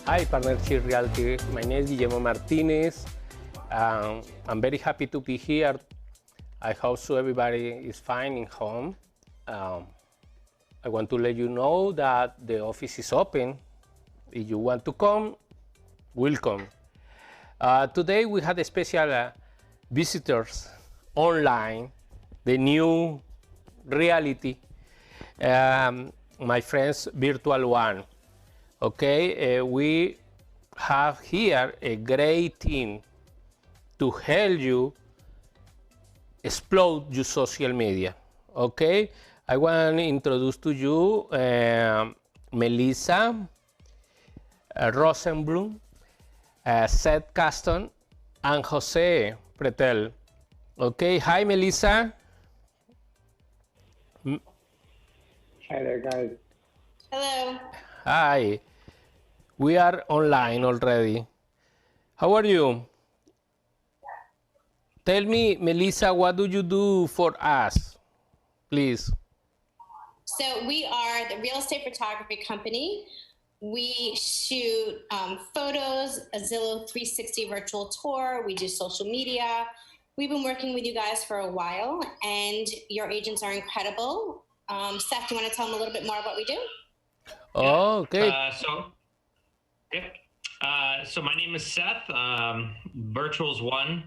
Hi, Partnership Realty. My name is Guillermo Martinez. I'm very happy to be here. I hope so everybody is fine in home. I want to let you know that the office is open. If you want to come, welcome. Today we had a special visitors online, the new Realty, my friends Virtual One. Okay, we have here a great team to help you explode your social media. Okay, I want to introduce to you Melissa Rosenblum, Seth Caston, and Jose Pretel. Okay, hi Melissa. Hi there, guys. Hello. Hi. We are online already. How are you? Tell me, Melissa, what do you do for us, please? So we are the real estate photography company. We shoot photos, a Zillow 360 virtual tour. We do social media. We've been working with you guys for a while, and your agents are incredible. Seth, do you want to tell them a little bit more about what we do? Oh, okay. So my name is Seth. Virtuals One,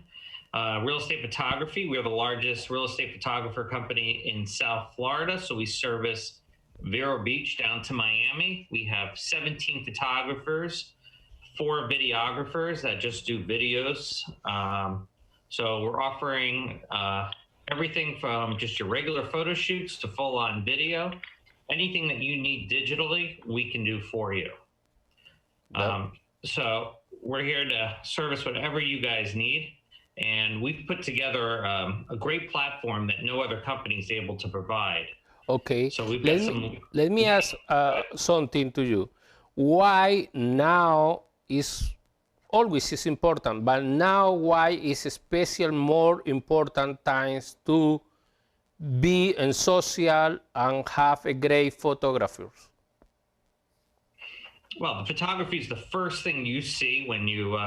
real estate photography. We are the largest real estate photographer company in South Florida. So we service Vero Beach down to Miami. We have 17 photographers, 4 videographers that just do videos. So we're offering everything from just your regular photo shoots to full-on video. Anything that you need digitally, we can do for you. So we're here to service whatever you guys need. And we've put together a great platform that no other company is able to provide. Okay. So we've got let me ask something to you. Why now is always is important, but now why is special more important times to be in social and have a great photographers? Well, the photography is the first thing you see when you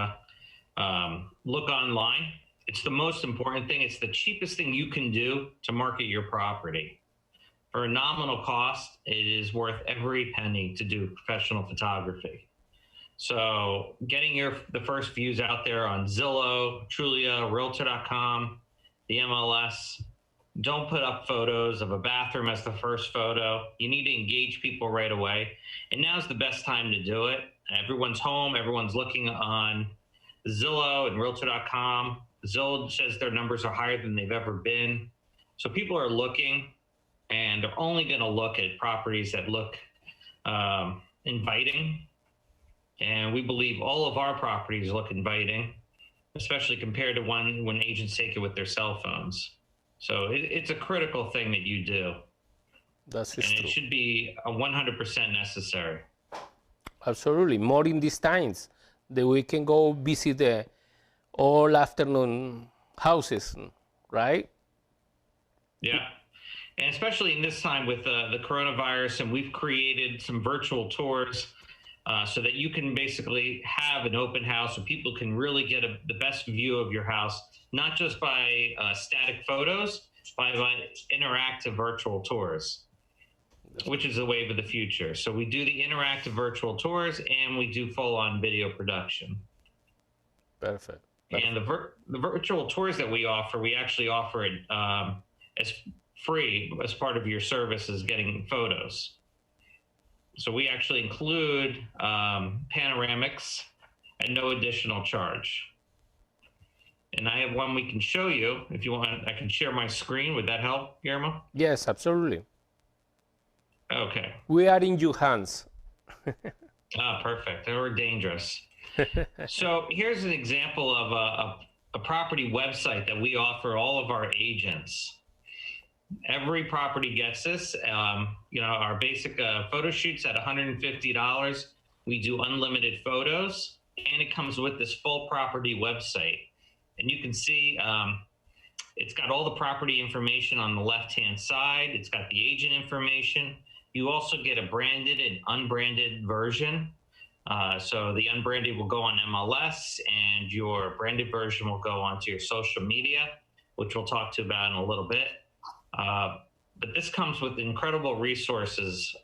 look online. It's the most important thing. It's the cheapest thing you can do to market your property. For a nominal cost, it is worth every penny to do professional photography. So getting the first views out there on Zillow, Trulia, Realtor.com, the MLS. Don't put up photos of a bathroom as the first photo. You need to engage people right away. And now's the best time to do it. Everyone's home. Everyone's looking on Zillow and Realtor.com. Zillow says their numbers are higher than they've ever been. So people are looking, and they're only going to look at properties that look inviting. And we believe all of our properties look inviting, especially compared to when agents take it with their cell phones. So it's a critical thing that you do. That's and true. It should be 100% necessary. Absolutely. More in these times that we can go visit the all afternoon houses, right? Yeah. And especially in this time with the coronavirus, and we've created some virtual tours so that you can basically have an open house so people can really get the best view of your house, not just by static photos, by interactive virtual tours, which is the wave of the future. So we do the interactive virtual tours, and we do full-on video production. Perfect. And the virtual tours that we offer, we actually offer it as free as part of your service as getting photos. So we actually include panoramics at no additional charge. And I have one we can show you. If you want, I can share my screen. Would that help, Guillermo? Yes, absolutely. Okay. We are in your hands. Perfect. They were dangerous. So here's an example of a property website that we offer all of our agents. Every property gets this. Our basic photo shoots at $150. We do unlimited photos, and it comes with this full property website. And you can see it's got all the property information on the left-hand side. It's got the agent information. You also get a branded and unbranded version. So the unbranded will go on MLS, and your branded version will go onto your social media, which we'll talk to about in a little bit. But this comes with incredible resources.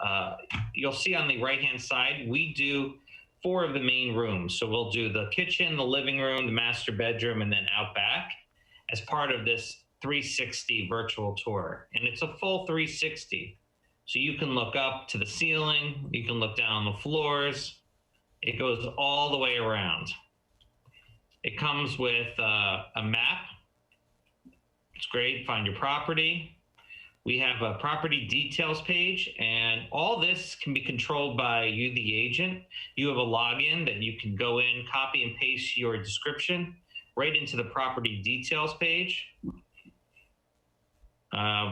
You'll see on the right-hand side, we do 4 of the main rooms. So we'll do the kitchen, the living room, the master bedroom, and then out back as part of this 360 virtual tour. And it's a full 360. So you can look up to the ceiling, you can look down the floors. It goes all the way around. It comes with a map. It's great. Find your property. We have a property details page, and all this can be controlled by you, the agent. You have a login that you can go in, copy and paste your description right into the property details page,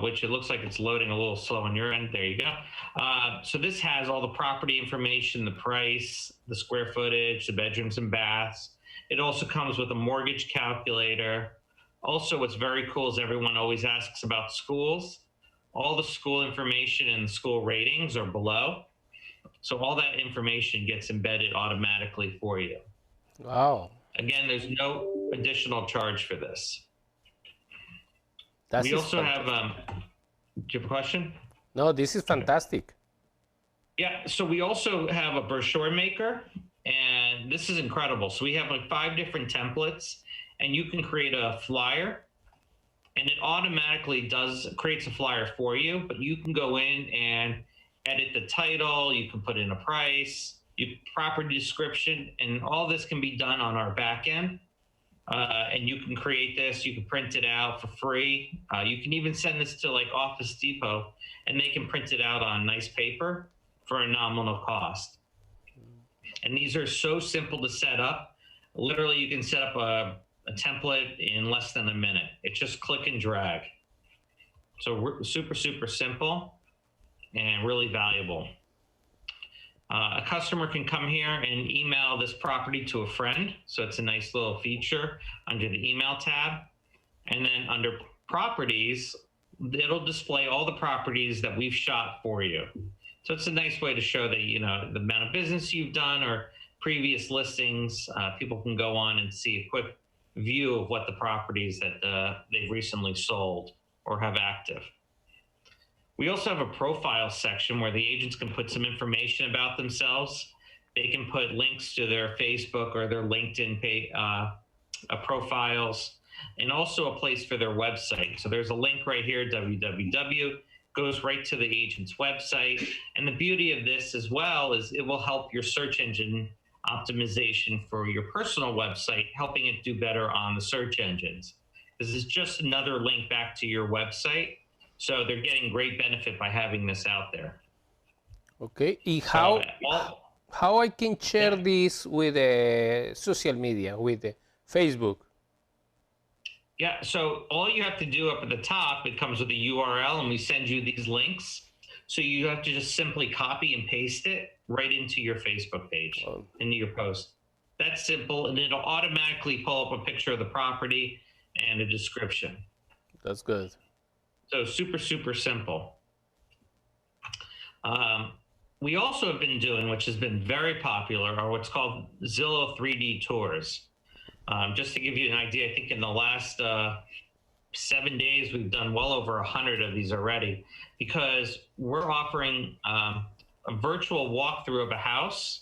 which it looks like it's loading a little slow on your end. There you go. So this has all the property information, the price, the square footage, the bedrooms and baths. It also comes with a mortgage calculator. Also, what's very cool is everyone always asks about schools. All the school information and the school ratings are below. So all that information gets embedded automatically for you. Wow. Again, there's no additional charge for this. That's We also have, do you have a question? No, this is fantastic. Yeah, so we also have a brochure maker, and this is incredible. So we have like 5 different templates, and you can create a flyer, and it automatically creates a flyer for you, but you can go in and edit the title, you can put in a price, property description, and all this can be done on our back end. And you can create this, you can print it out for free. You can even send this to like Office Depot, and they can print it out on nice paper for a nominal cost. And these are so simple to set up. Literally, you can set up a template in less than a minute. It's just click and drag. So super, super simple and really valuable. A customer can come here and email this property to a friend. So it's a nice little feature under the email tab. And then under properties, it'll display all the properties that we've shot for you. So it's a nice way to show that, you know, the amount of business you've done or previous listings. People can go on and see a quick view of what the properties that they've recently sold or have active. We also have a profile section where the agents can put some information about themselves. They can put links to their Facebook or their LinkedIn profiles, and also a place for their website. So there's a link right here, www, goes right to the agent's website. And the beauty of this as well is it will help your search engine optimization for your personal website, helping it do better on the search engines. This is just another link back to your website. So they're getting great benefit by having this out there. Okay. How I can share this with social media, with Facebook? Yeah, so all you have to do up at the top, it comes with a URL, and we send you these links. So you have to just simply copy and paste it right into your Facebook page, into your post. That's simple, and it'll automatically pull up a picture of the property and a description. That's good. So super, super simple. We also have been doing, which has been very popular, are what's called Zillow 3D tours. Just to give you an idea, I think in the last 7 days, we've done well over 100 of these already, because we're offering a virtual walkthrough of a house.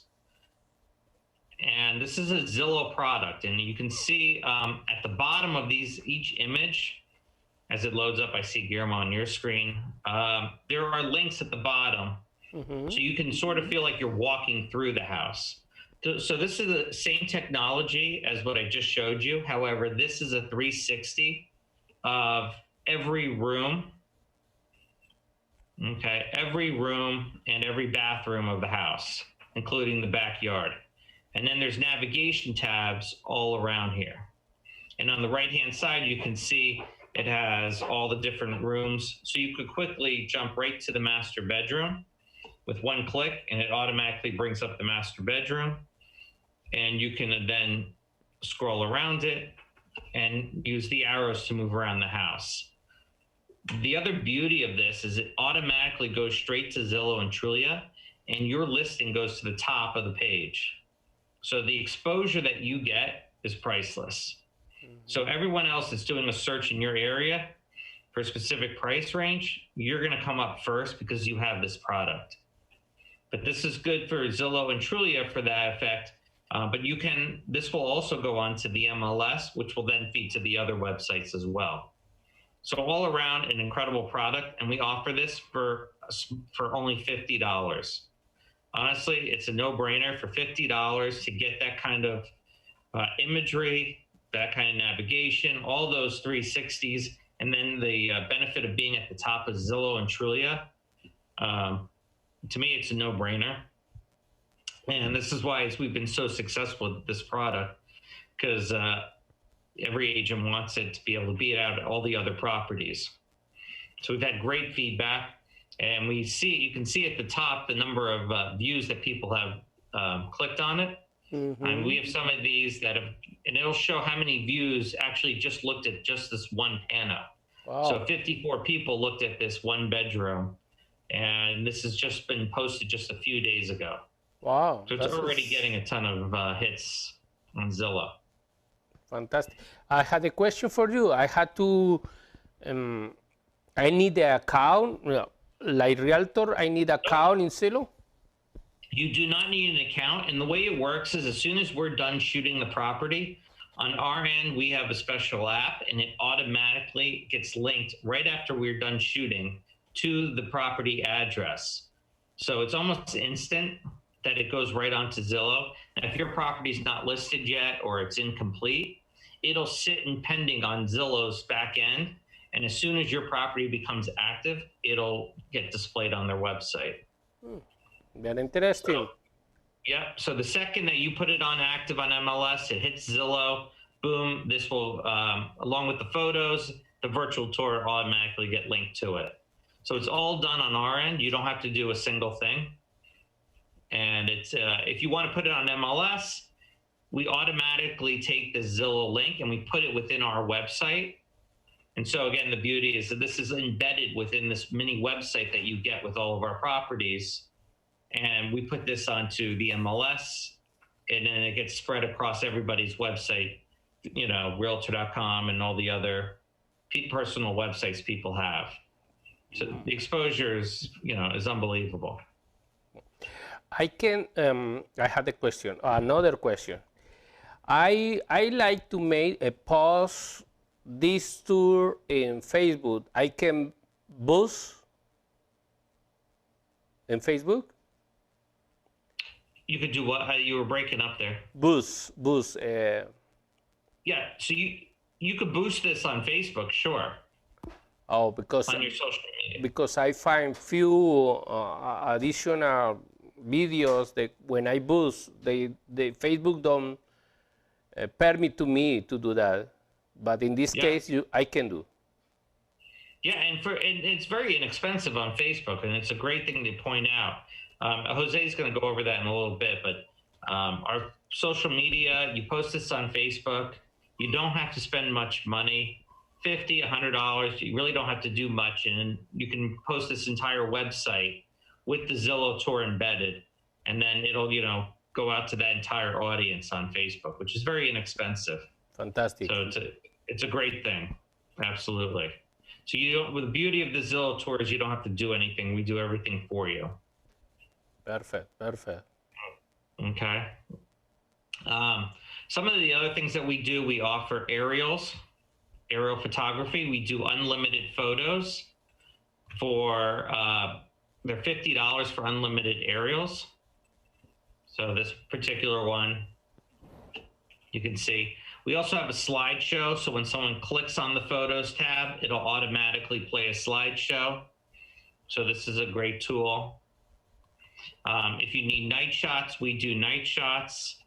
And this is a Zillow product. And you can see at the bottom of each image, as it loads up, I see Guillermo on your screen. There are links at the bottom. Mm-hmm. So you can sort of feel like you're walking through the house. So this is the same technology as what I just showed you. However, this is a 360 of every room. Okay, every room and every bathroom of the house, including the backyard. And then there's navigation tabs all around here. And on the right-hand side, you can see it has all the different rooms. So you could quickly jump right to the master bedroom with one click, and it automatically brings up the master bedroom. And you can then scroll around it and use the arrows to move around the house. The other beauty of this is it automatically goes straight to Zillow and Trulia, and your listing goes to the top of the page. So the exposure that you get is priceless. So everyone else that's doing a search in your area for a specific price range, you're going to come up first because you have this product. But this is good for Zillow and Trulia for that effect. But this will also go on to the MLS, which will then feed to the other websites as well. So all around an incredible product, and we offer this for only $50. Honestly, it's a no-brainer for $50 to get that kind of imagery, that kind of navigation, all those 360s, and then the benefit of being at the top of Zillow and Trulia. To me, it's a no-brainer. And this is why we've been so successful with this product, because every agent wants it to be able to beat out all the other properties. So we've had great feedback, and you can see at the top the number of views that people have clicked on it. And we have some of these that have, and it'll show how many views actually just looked at just this one pano. Wow. So 54 people looked at this one bedroom, and this has just been posted just a few days ago. Wow. So it's already getting a ton of hits on Zillow. Fantastic. I had a question for you. I had to, I need an account, like Realtor, I need an account in Zillow? You do not need an account. And the way it works is as soon as we're done shooting the property, on our end, we have a special app, and it automatically gets linked right after we're done shooting to the property address. So it's almost instant that it goes right onto Zillow. And if your property's not listed yet or it's incomplete, it'll sit in pending on Zillow's back end. And as soon as your property becomes active, it'll get displayed on their website. Very interesting. So the second that you put it on active on MLS, it hits Zillow, boom, this will, along with the photos, the virtual tour automatically get linked to it. So it's all done on our end. You don't have to do a single thing. And it's if you want to put it on MLS, we automatically take the Zillow link and we put it within our website. And so again, the beauty is that this is embedded within this mini website that you get with all of our properties. And we put this onto the MLS, and then it gets spread across everybody's website, Realtor.com and all the other personal websites people have. So the exposure is, is unbelievable. I had a question, another question. I like to make a post this tour in Facebook. I can boost in Facebook? You could do what? You were breaking up there. Boost. Yeah, so you could boost this on Facebook, sure. Oh, because on your social media. Because I find few additional videos that when I boost, the Facebook don't permit to me to do that. But in this case, I can do. Yeah, and it's very inexpensive on Facebook, and it's a great thing to point out. Jose is going to go over that in a little bit, but our social media, you post this on Facebook, you don't have to spend much money, $50, $100, you really don't have to do much, and you can post this entire website with the Zillow tour embedded, and then it'll, go out to that entire audience on Facebook, which is very inexpensive. Fantastic. So it's a great thing. Absolutely. So with the beauty of the Zillow tour is you don't have to do anything. We do everything for you. Perfect. Okay. Some of the other things that we do, we offer aerial photography. We do unlimited photos for, they're $50 for unlimited aerials. So this particular one, you can see. We also have a slideshow. So when someone clicks on the Photos tab, it'll automatically play a slideshow. So this is a great tool. If you need night shots, we do night shots.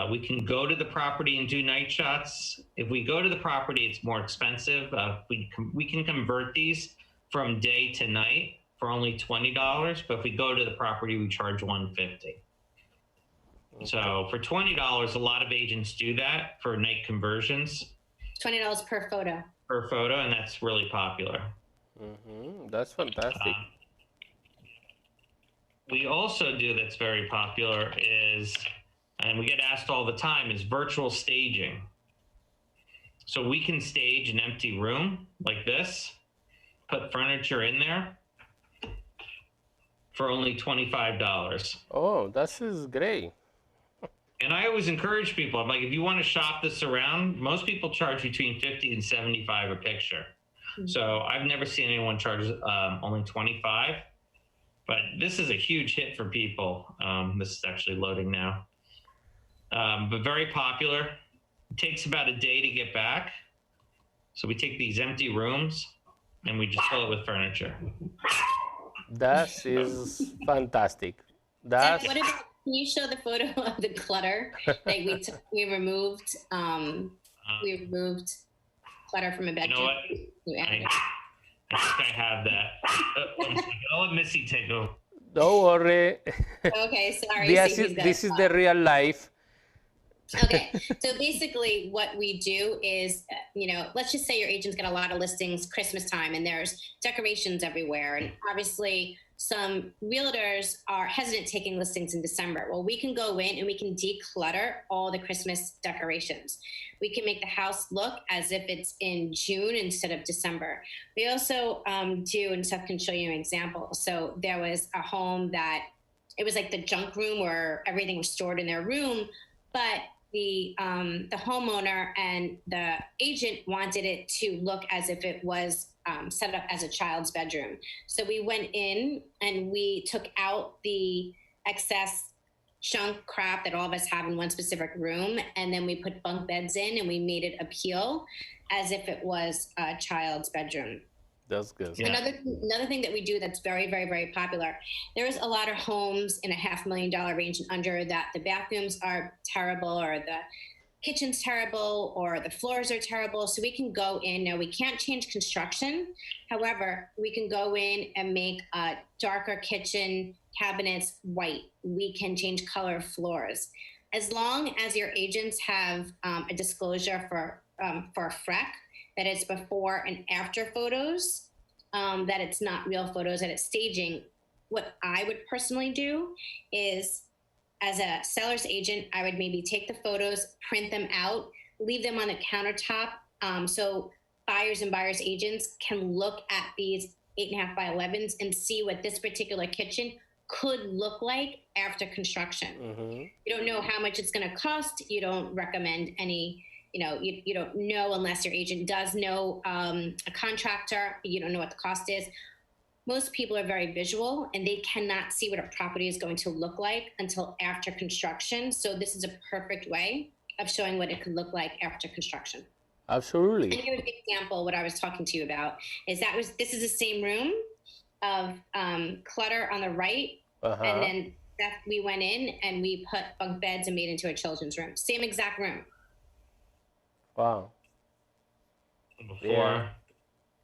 We can go to the property and do night shots. If we go to the property, it's more expensive. We can convert these from day to night for only $20. But if we go to the property, we charge $150. So for $20, a lot of agents do that for night conversions. $20 per photo. Per photo, and that's really popular. That's fantastic. we also do that's very popular is, and we get asked all the time, is virtual staging. So we can stage an empty room like this, put furniture in there for only $25. Oh, that is great. And I always encourage people, I'm like, if you want to shop this around, most people charge between 50 and 75 a picture. So I've never seen anyone charge only 25, but this is a huge hit for people. This is actually loading now, but very popular. It takes about a day to get back. So we take these empty rooms and we just fill it with furniture. That is fantastic. That's What about, can you show the photo of the clutter that we took, we removed clutter from a bedroom? You know what? I think I have that. I'll let Missy take over. don't worry. Okay, sorry. This is the real life. Okay, so basically what we do is, let's just say your agent's got a lot of listings Christmas time and there's decorations everywhere. And obviously some realtors are hesitant taking listings in December. Well, we can go in and we can declutter all the Christmas decorations. We can make the house look as if it's in June instead of December. We also do, and Seth can show you an example. So there was a home that it was like the junk room where everything was stored in their room, but the homeowner and the agent wanted it to look as if it was set up as a child's bedroom. So we went in and we took out the excess junk crap that all of us have in one specific room, and then we put bunk beds in and we made it appeal as if it was a child's bedroom. That's good. Yeah. Another thing that we do that's very, very, very popular, there's a lot of homes in a $500,000 range and under that the bathrooms are terrible or the kitchen's terrible or the floors are terrible. So we can go in. Now, we can't change construction. However, we can go in and make darker kitchen cabinets white. We can change color of floors. As long as your agents have a disclosure for a FREC, that it's before and after photos, that it's not real photos, that it's staging. What I would personally do is, as a seller's agent, I would maybe take the photos, print them out, leave them on the countertop, so buyers and buyers agents can look at these 8.5 by 11s and see what this particular kitchen could look like after construction. Mm-hmm. You don't know how much it's going to cost. You don't recommend any, you don't know unless your agent does know a contractor. You don't know what the cost is. Most people are very visual and they cannot see what a property is going to look like until after construction. So this is a perfect way of showing what it could look like after construction. Absolutely. And here's an example, what I was talking to you about is this is the same room of clutter on the right. Uh-huh. And then we went in and we put bunk beds and made it into a children's room. Same exact room. Wow. Before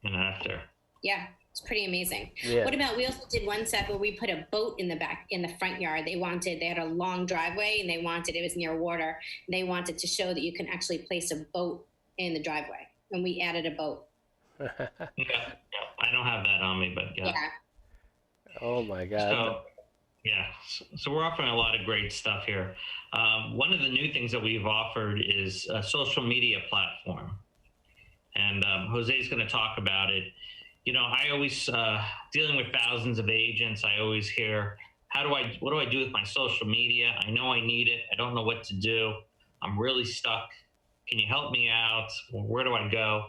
and after. Yeah. It's pretty amazing. Yeah. What about, we also did one set where we put a boat in the front yard. They had a long driveway and it was near water. They wanted to show that you can actually place a boat in the driveway. And we added a boat. Yeah. I don't have that on me, but yeah. Oh my God. So we're offering a lot of great stuff here. One of the new things that we've offered is a social media platform. And Jose's going to talk about it. I always, dealing with thousands of agents, I always hear, what do I do with my social media? I know I need it. I don't know what to do. I'm really stuck. Can you help me out? Where do I go?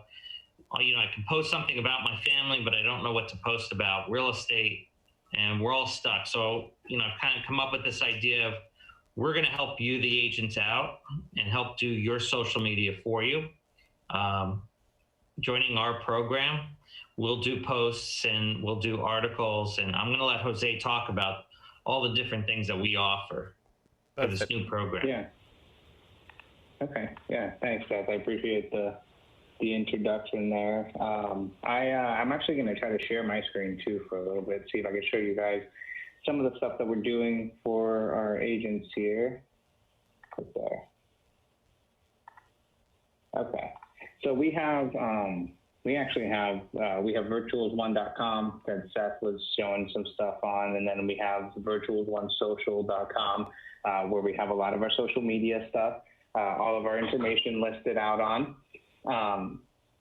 I can post something about my family, but I don't know what to post about real estate, and we're all stuck. So, I've kind of come up with this idea of we're going to help you, the agents, out and help do your social media for you. Joining our program, we'll do posts and we'll do articles, and I'm going to let Jose talk about all the different things that we offer for this new program. Yeah. Okay. Yeah. Thanks, Seth. I appreciate the introduction there. I'm actually going to try to share my screen too for a little bit, see if I can show you guys some of the stuff that we're doing for our agents here. Click there. Okay. So we have we actually have virtuals1.com that Seth was showing some stuff on, and then we have virtuals1social.com where we have a lot of our social media stuff, all of our information listed out on.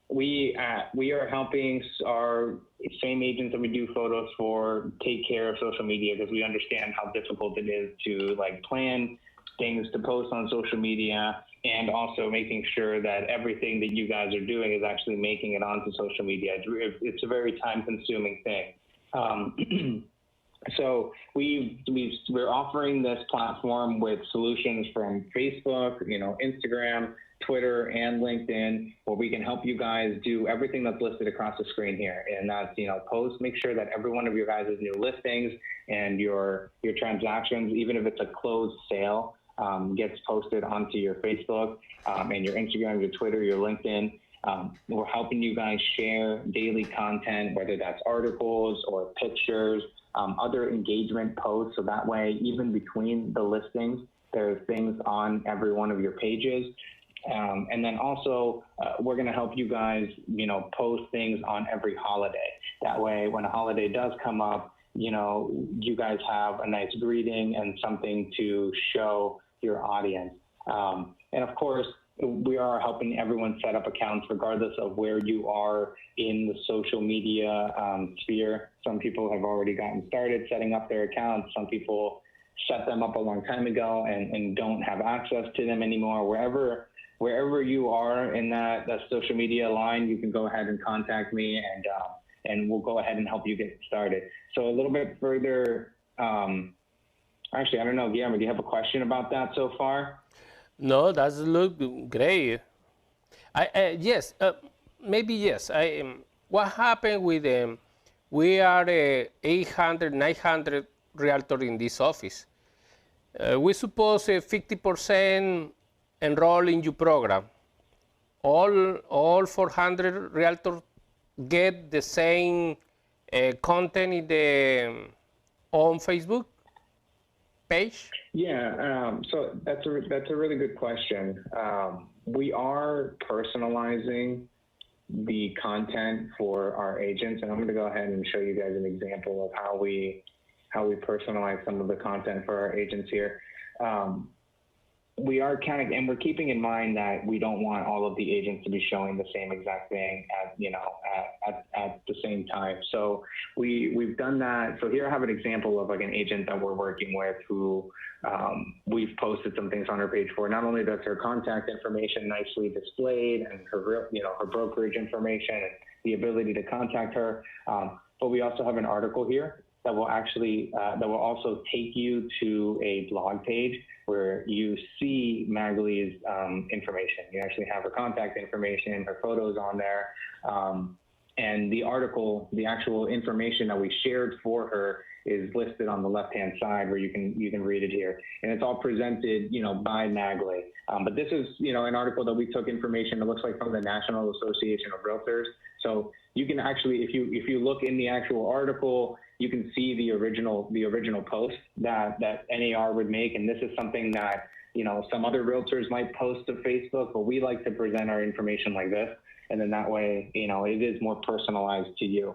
We are helping our same agents that we do photos for take care of social media, because we understand how difficult it is to like plan things to post on social media, and also making sure that everything that you guys are doing is actually making it onto social media. It's a very time-consuming thing. So we're offering this platform with solutions from Facebook, Instagram, Twitter, and LinkedIn, where we can help you guys do everything that's listed across the screen here. And that's, post, make sure that every one of your guys' new listings and your transactions, even if it's a closed sale, gets posted onto your Facebook and your Instagram, your Twitter, your LinkedIn. We're helping you guys share daily content, whether that's articles or pictures, other engagement posts. So that way, even between the listings, there's things on every one of your pages. And then also, we're going to help you guys, post things on every holiday. That way, when a holiday does come up, you guys have a nice greeting and something to show your audience. And of course, we are helping everyone set up accounts regardless of where you are in the social media sphere. Some people have already gotten started setting up their accounts. Some people set them up a long time ago and don't have access to them anymore. Wherever you are in that social media line, you can go ahead and contact me, and we'll go ahead and help you get started. So a little bit further, actually, I don't know, Guillermo, do you have a question about that so far? No, that's look great. Yes, maybe yes. What happened with we are 800, 900 realtor in this office. We suppose 50% enroll in your program. All 400 realtors get the same content in the on Facebook page? Yeah, so that's a really good question. We are personalizing the content for our agents, and I'm going to go ahead and show you guys an example of how we personalize some of the content for our agents here. We are and we're keeping in mind that we don't want all of the agents to be showing the same exact thing at the same time. So we've done that. So here I have an example of like an agent that we're working with who we've posted some things on her page for. Not only does her contact information nicely displayed and her her brokerage information and the ability to contact her, but we also have an article here that will actually that will also take you to a blog page where you see Magali's information. You actually have her contact information, her photos on there, and the article, the actual information that we shared for her is listed on the left-hand side where you can read it here, and it's all presented by Magali. But this is an article that we took information, it looks like, from the National Association of Realtors. So you can actually, if you look in the actual article, you can see the original post that NAR would make, and this is something that some other realtors might post to Facebook, but we like to present our information like this, and then that way it is more personalized to you.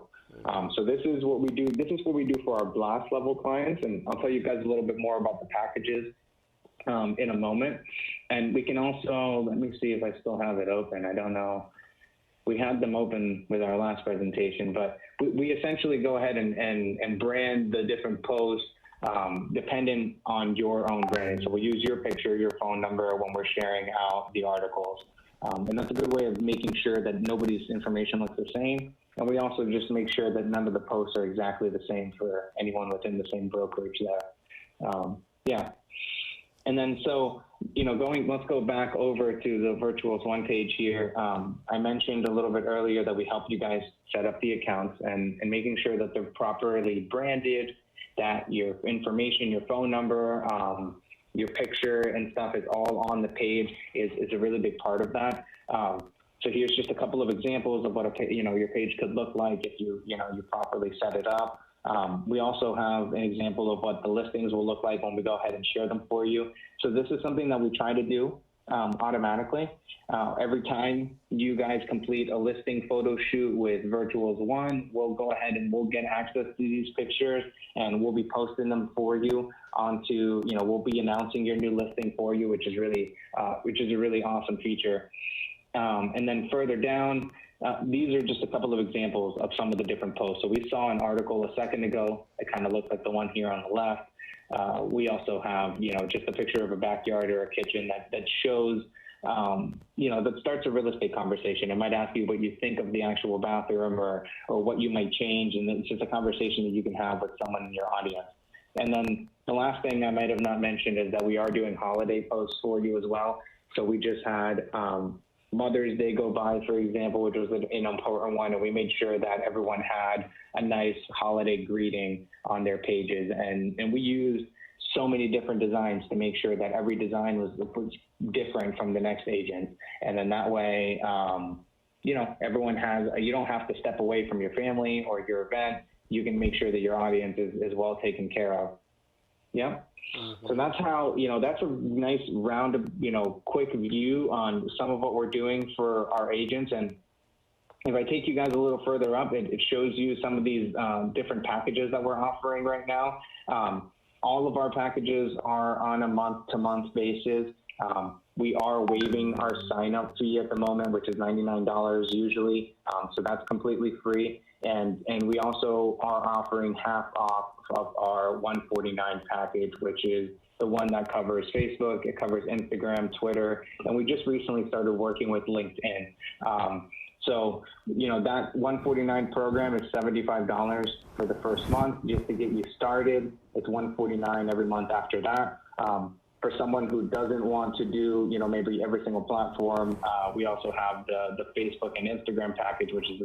So this is what we do. This is what we do for our blast level clients, and I'll tell you guys a little bit more about the packages in a moment. And we can also, let me see if I still have it open. I don't know. We had them open with our last presentation, but we essentially go ahead and brand the different posts dependent on your own branding. So we'll use your picture, your phone number when we're sharing out the articles. And that's a good way of making sure that nobody's information looks the same. And we also just make sure that none of the posts are exactly the same for anyone within the same brokerage there. Yeah. And then so, let's go back over to the Virtuals One page here. I mentioned a little bit earlier that we help you guys set up the accounts and making sure that they're properly branded, that your information, your phone number, your picture and stuff is all on the page is a really big part of that. So here's just a couple of examples of what your page could look like if you properly set it up. We also have an example of what the listings will look like when we go ahead and share them for you. So this is something that we try to do automatically. Every time you guys complete a listing photo shoot with Virtuals One, we'll go ahead and we'll get access to these pictures, and we'll be posting them for you onto, we'll be announcing your new listing for you, which is a really awesome feature. And then further down, these are just a couple of examples of some of the different posts. So we saw an article a second ago. It kind of looks like the one here on the left. We also have, just a picture of a backyard or a kitchen that shows, that starts a real estate conversation. It might ask you what you think of the actual bathroom or what you might change. And it's just a conversation that you can have with someone in your audience. And then the last thing I might have not mentioned is that we are doing holiday posts for you as well. So we just had Mother's Day go by, for example, which was an important one, and we made sure that everyone had a nice holiday greeting on their pages. And we used so many different designs to make sure that every design was different from the next agent. And then that way, everyone has, you don't have to step away from your family or your event. You can make sure that your audience is well taken care of. Yeah. Mm-hmm. So that's how, that's a nice round of, quick view on some of what we're doing for our agents. And if I take you guys a little further up, it shows you some of these different packages that we're offering right now. All of our packages are on a month-to-month basis. We are waiving our sign-up fee at the moment, which is $99 usually. So that's completely free. And we also are offering half off of our $149 package, which is the one that covers Facebook, it covers Instagram, Twitter, and we just recently started working with LinkedIn. So, that $149 program is $75 for the first month just to get you started. It's $149 every month after that. For someone who doesn't want to do, maybe every single platform, we also have the Facebook and Instagram package, which is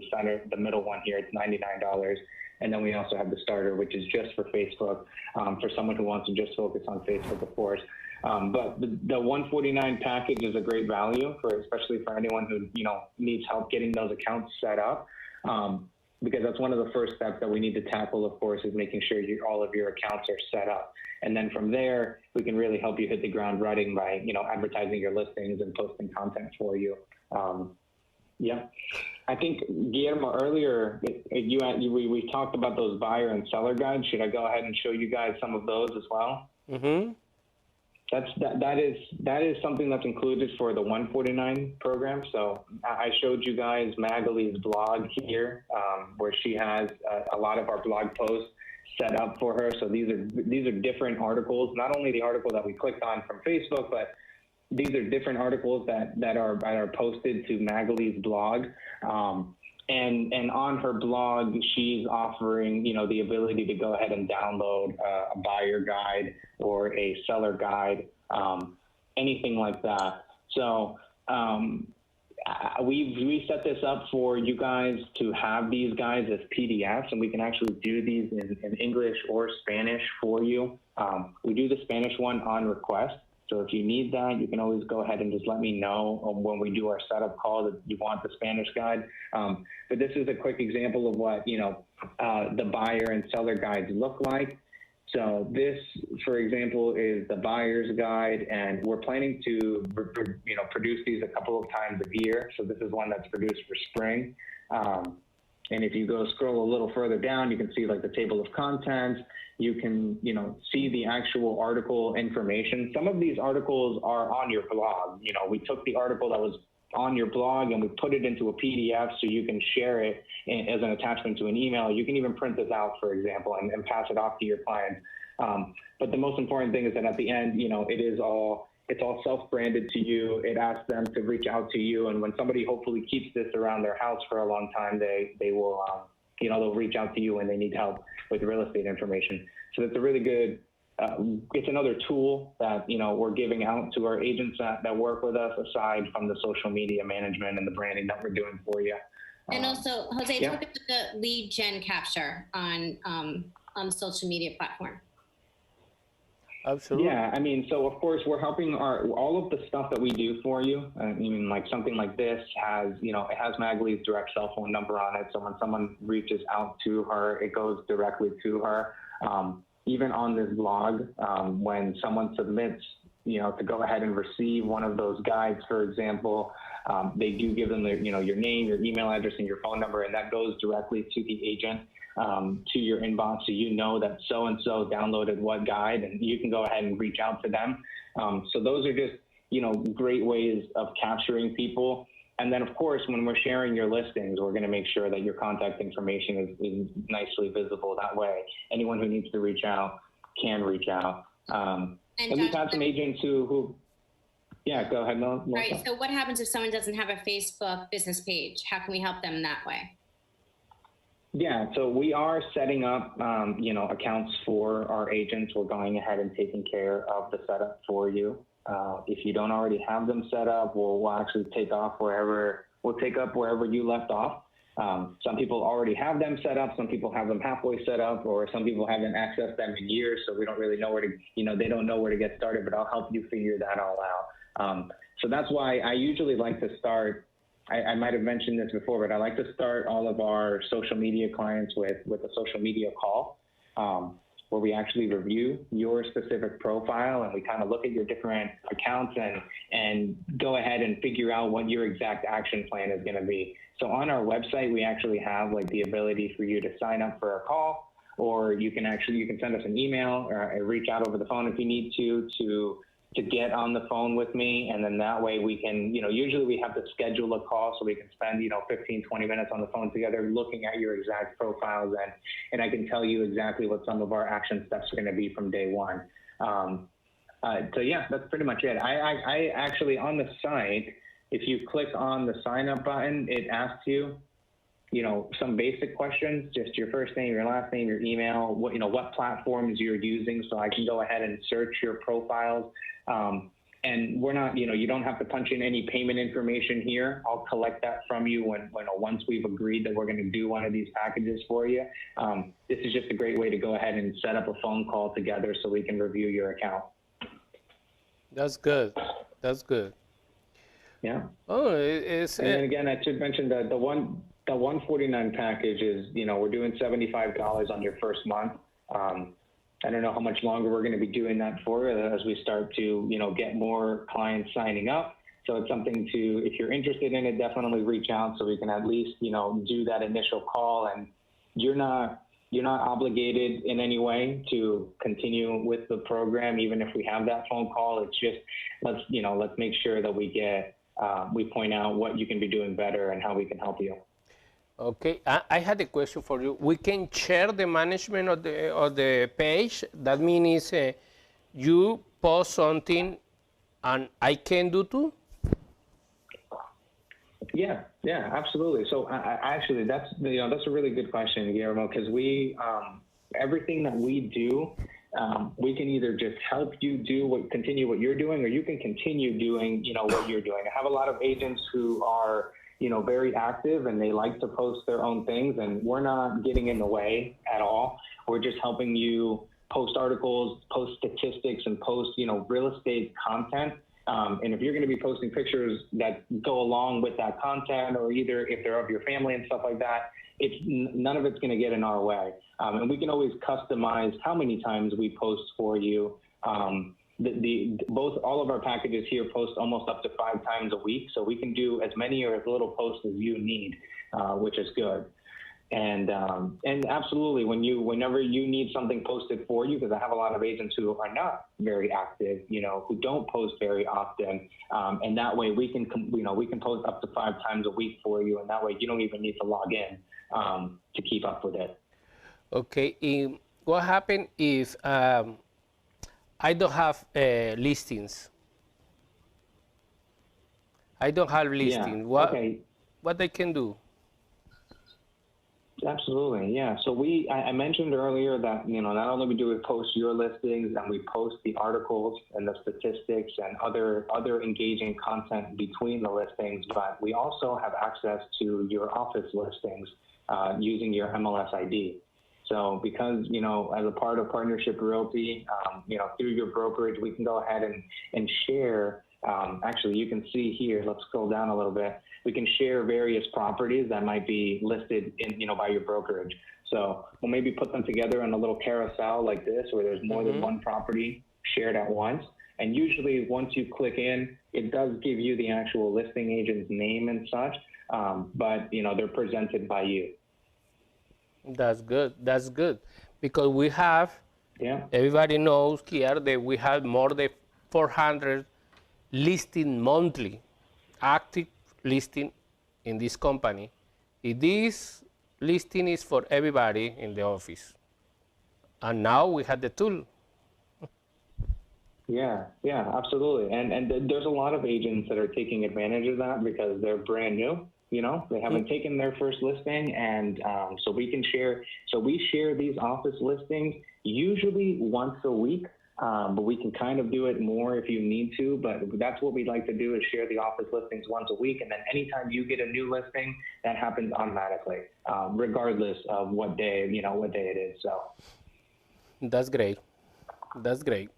the middle one here. It's $99. And then we also have the starter, which is just for Facebook, for someone who wants to just focus on Facebook, of course. But the $149 package is a great value especially for anyone who, needs help getting those accounts set up. Because that's one of the first steps that we need to tackle, of course, is making sure all of your accounts are set up. And then from there, we can really help you hit the ground running by, advertising your listings and posting content for you. Yeah. I think, Guillermo, earlier, we talked about those buyer and seller guides. Should I go ahead and show you guys some of those as well? Mm-hmm. That is something that's included for the $149 program. So I showed you guys Magali's blog here, where she has a lot of our blog posts set up for her. So these are different articles, not only the article that we clicked on from Facebook, but these are different articles that are posted to Magali's blog. And on her blog, she's offering, the ability to go ahead and download a buyer guide or a seller guide, anything like that. So we set this up for you guys to have these guides as PDFs, and we can actually do these in English or Spanish for you. We do the Spanish one on request. So if you need that, you can always go ahead and just let me know when we do our setup call that you want the Spanish guide. But this is a quick example of what, the buyer and seller guides look like. So this, for example, is the buyer's guide, and we're planning to, produce these a couple of times a year. So this is one that's produced for spring. And if you go scroll a little further down, you can see like the table of contents. You can, see the actual article information. Some of these articles are on your blog. We took the article that was on your blog and we put it into a PDF so you can share it as an attachment to an email. You can even print this out, for example, and pass it off to your clients. But the most important thing is that at the end, it's all self-branded to you. It asks them to reach out to you. And when somebody hopefully keeps this around their house for a long time, they will, they'll reach out to you when they need help with real estate information. So it's a really good, it's another tool that, we're giving out to our agents that work with us, aside from the social media management and the branding that we're doing for you. And also, Jose, talk about the lead gen capture on social media platform. Absolutely. Yeah, so of course we're helping all of the stuff that we do for you. Like something like this has, it has Magali's direct cell phone number on it. So when someone reaches out to her, it goes directly to her. Even on this blog, when someone submits to go ahead and receive one of those guides, for example, they do give them their, your name, your email address, and your phone number, and that goes directly to the agent, to your inbox, so you know that so-and-so downloaded what guide, and you can go ahead and reach out to them. So those are just, great ways of capturing people. And then, of course, when we're sharing your listings, we're going to make sure that your contact information is nicely visible. That way, anyone who needs to reach out can reach out. And we've had some agents who yeah, go ahead, Melissa. Right. So what happens if someone doesn't have a Facebook business page? How can we help them that way? Yeah, so we are setting up, accounts for our agents. We're going ahead and taking care of the setup for you. If you don't already have them set up, we'll actually take up wherever you left off. Some people already have them set up. Some people have them halfway set up, or some people haven't accessed them in years, so we don't really know where to, they don't know where to get started, but I'll help you figure that all out. So that's why I usually like to start, I might have mentioned this before, but I like to start all of our social media clients with a social media call, where we actually review your specific profile, and we kind of look at your different accounts and go ahead and figure out what your exact action plan is going to be. So on our website, we actually have the ability for you to sign up for a call, or you can send us an email or reach out over the phone if you need to get on the phone with me. And then that way we can, usually we have to schedule a call so we can spend, 15, 20 minutes on the phone together looking at your exact profiles, and I can tell you exactly what some of our action steps are going to be from day one. So yeah, that's pretty much it. I actually, on the site, if you click on the sign up button, it asks you, some basic questions, just your first name, your last name, your email, what platforms you're using, so I can go ahead and search your profiles. And we're not, you don't have to punch in any payment information here. I'll collect that from you once we've agreed that we're going to do one of these packages for you. This is just a great way to go ahead and set up a phone call together so we can review your account. That's good. That's good. Yeah. Oh, and then again, I should mention that the 149 package is, we're doing $75 on your first month. I don't know how much longer we're going to be doing that for as we start to, get more clients signing up. So it's something to, if you're interested in it, definitely reach out so we can at least, do that initial call. And you're not obligated in any way to continue with the program, even if we have that phone call. It's just, let's make sure that we point out what you can be doing better and how we can help you. Okay, I had a question for you. We can share the management of the page. That means you post something and I can do too? Yeah, absolutely. So actually, that's a really good question, Guillermo, because we everything that we do, we can either just help you continue what you're doing, or you can continue doing what you're doing. I have a lot of agents who are very active and they like to post their own things, and we're not getting in the way at all. We're just helping you post articles, post statistics, and post, real estate content. And if you're going to be posting pictures that go along with that content, or either if they're of your family and stuff like that, none of it's going to get in our way. And we can always customize how many times we post for you. All of our packages here post almost up to 5 times a week, so we can do as many or as little posts as you need, which is good. And absolutely, whenever you need something posted for you, because I have a lot of agents who are not very active, who don't post very often, and that way we can post up to 5 times a week for you, and that way you don't even need to log in to keep up with it. Okay, what happens if I don't have listings? I don't have listings. Yeah. What I can do? Absolutely, yeah. So I mentioned earlier that not only do we post your listings, and we post the articles and the statistics and other engaging content between the listings, but we also have access to your office listings using your MLS ID. So because, as a part of Partnership Realty, through your brokerage, we can go ahead and share, actually you can see here, let's scroll down a little bit. We can share various properties that might be listed by your brokerage. So we'll maybe put them together in a little carousel like this, where there's more than one property shared at once. And usually once you click in, it does give you the actual listing agent's name and such, but they're presented by you. That's good. That's good. Because we have, Yeah. everybody knows here that we have more than 400 listing monthly, active listing in this company. This listing is for everybody in the office. And now we have the tool. Yeah, absolutely. And there's a lot of agents that are taking advantage of that because they're brand new. They haven't taken their first listing, and so we can share. So we share these office listings usually once a week, but we can kind of do it more if you need to. But that's what we'd like to do, is share the office listings once a week, and then anytime you get a new listing, that happens automatically, regardless of what day it is. So that's great. That's great.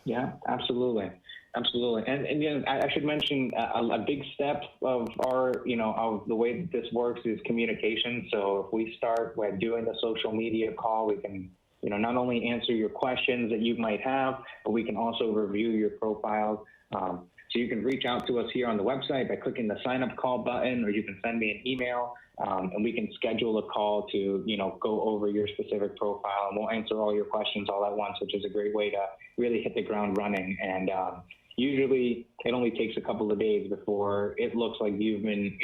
Yeah, absolutely. Absolutely. And I should mention a big step of our, of the way that this works is communication. So if we start with doing the social media call, we can, not only answer your questions that you might have, but we can also review your profiles. So you can reach out to us here on the website by clicking the sign up call button, or you can send me an email, and we can schedule a call to, go over your specific profile, and we'll answer all your questions all at once, which is a great way to really hit the ground running. And usually it only takes a couple of days before it looks like you've been,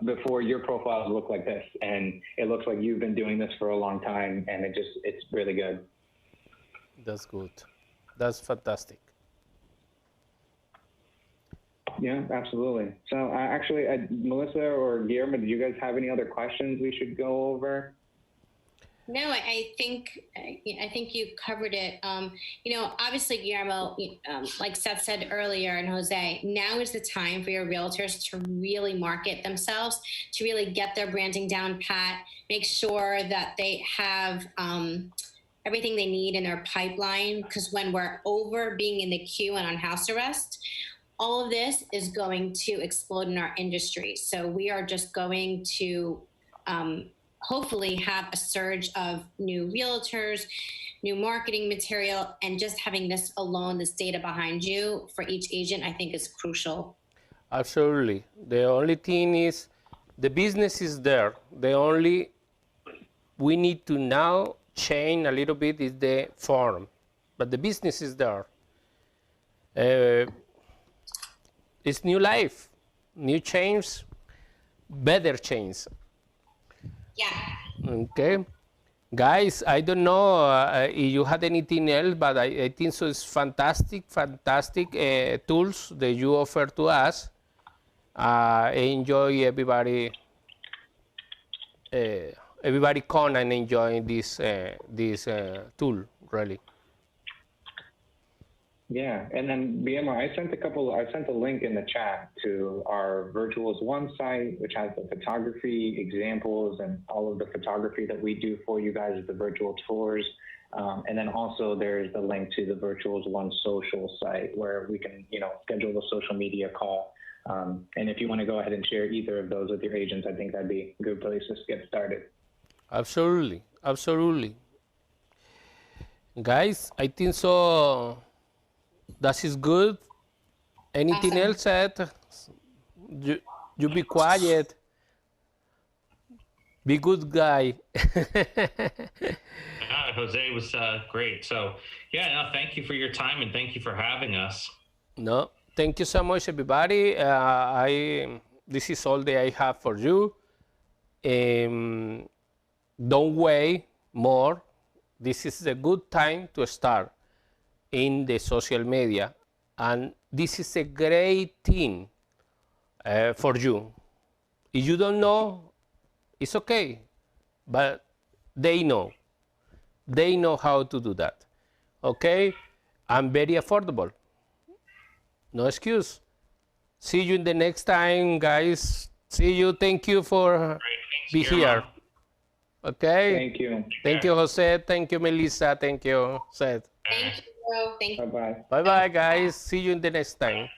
before your profiles look like this, and it looks like you've been doing this for a long time, and it's really good. That's good. That's fantastic. Yeah, absolutely. So actually, Melissa or Guillermo, do you guys have any other questions we should go over? No, I think you covered it. Obviously, Guillermo, like Seth said earlier, and Jose, now is the time for your realtors to really market themselves, to really get their branding down pat, make sure that they have everything they need in their pipeline. Because when we're over being in the queue and on house arrest, all of this is going to explode in our industry. So we are just going to hopefully have a surge of new realtors, new marketing material, and just having this alone, this data behind you for each agent, I think is crucial. Absolutely. The only thing is the business is there. We need to now change a little bit is the form, but the business is there. It's new life, new change, better change. Yeah. Okay. Guys, I don't know if you had anything else, but I think so it's fantastic tools that you offer to us. I enjoy everybody come and enjoy this tool, really. Yeah, and then BMR, I sent a link in the chat to our Virtuals One site, which has the photography examples and all of the photography that we do for you guys at the virtual tours. And then also there's the link to the Virtuals One social site where we can, schedule the social media call. And if you want to go ahead and share either of those with your agents, I think that'd be a good place to get started. Absolutely, absolutely. Guys, I think so. That is good. Anything else, Ed? You be quiet. Be good guy. Jose was great. So, thank you for your time and thank you for having us. No, thank you so much, everybody. This is all that I have for you. Don't wait more. This is a good time to start in the social media, and this is a great thing for you. If you don't know, it's okay, but they know how to do that. Okay, and very affordable, no excuse. See you in the next time, guys. See you. Thank you for being here. Okay, thank you Jose, thank you Melissa, thank you Seth. Thank you. Bye-bye. Bye-bye, guys. See you in the next time.